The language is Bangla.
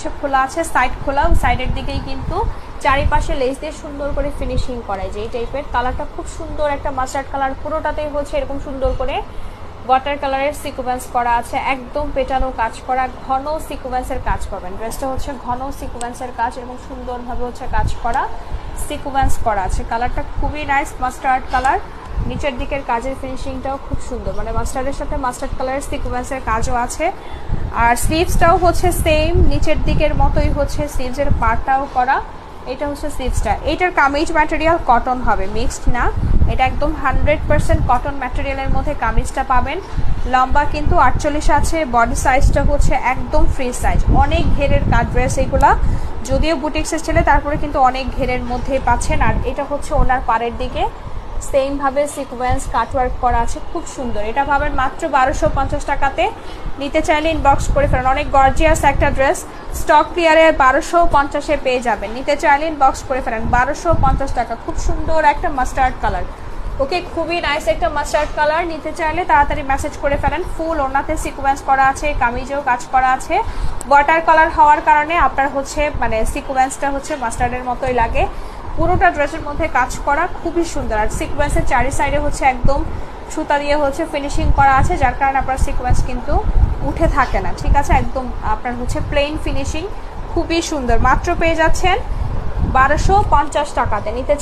হচ্ছে খোলা আছে, সাইড খোলা, সাইডের দিকেই কিন্তু চারিপাশে লেস দিয়ে সুন্দর করে ফিনিশিং করা, যে এই টাইপের। কালারটা খুব সুন্দর একটা মাস্টার্ড কালার, পুরোটাতেই হচ্ছে এরকম সুন্দর করে ওয়াটার কালারের সিকোয়েন্স করা আছে, একদম পেটানো কাজ করা, ঘন সিকোয়েন্সের কাজ করবেন। ড্রেসটা হচ্ছে ঘন সিকোয়েন্সের কাজ এবং সুন্দরভাবে হচ্ছে কাজ করা, সিকোয়েন্স করা আছে। কালারটা খুবই নাইস মাস্টার্ড কালার, নিচের দিকের কাজের ফিনিশিংটাও খুব সুন্দর, মানে মাস্টার্ডের সাথে মাস্টার্ড কালারের সিকোয়েন্সের কাজও আছে। আর স্লিভসটাও হচ্ছে সেম, নিচের দিকের মতোই হচ্ছে স্লিভসের পার্টটাও করা। এটা হচ্ছে স্লিভসটা। এইটার কামিজ ম্যাটেরিয়াল কটন হবে, মিক্সড না, এটা একদম 100% কটন ম্যাটেরিয়ালের মধ্যে কামিজটা পাবেন। লম্বা কিন্তু 48 আছে, বডি সাইজটা হচ্ছে একদম ফ্রি সাইজ, অনেক ঘেরের কাজ ড্রেস এগুলা, যদিও বুটিক্সের ছেলে তারপরে কিন্তু অনেক ঘেরের মধ্যেই পাচ্ছেন। আর এটা হচ্ছে ওনার পাড়ের দিকে সেম ভাবে সিকোয়েন্স কাটওয়ার্ক করা আছে, খুব সুন্দর। এটা পাবেন মাত্র 1250 টাকাতে। নিতে চাইলে ইনবক্স করে ফেলেন, অনেক গর্জিয়াস একটা ড্রেস, স্টক ক্লিয়ারে 1250-এ পেয়ে যাবেন। নিতে চাইলে ইনবক্স করে ফেলেন, 1250 টাকা। খুব সুন্দর একটা মাস্টার্ড কালার, ওকে, খুবই নাইস একটা মাস্টার্ড কালার। নিতে চাইলে তাড়াতাড়ি মেসেজ করে ফেলেন। ফুল ওনাতে সিকোয়েন্স করা আছে, কামিজেও কাজ করা আছে। ওয়াটার কালার হওয়ার কারণে আপনার হচ্ছে মানে সিকোয়েন্সটা হচ্ছে মাস্টার্ডের মতোই লাগে। পুরোটা ড্রেসের মধ্যে কাজ করা, খুবই সুন্দর। আর সিকোয়েন্সের চারি সাইডে হচ্ছে একদম সুতা দিয়ে হচ্ছে ফিনিশিং করা আছে, যার কারণে আপনার সিকোয়েন্স কিন্তু উঠে থাকে না, ঠিক আছে, একদম আপনার হচ্ছে প্লেন ফিনিশিং, খুবই সুন্দর। মাত্র পেয়ে যাচ্ছেন 1250 টাকাতে। নিতে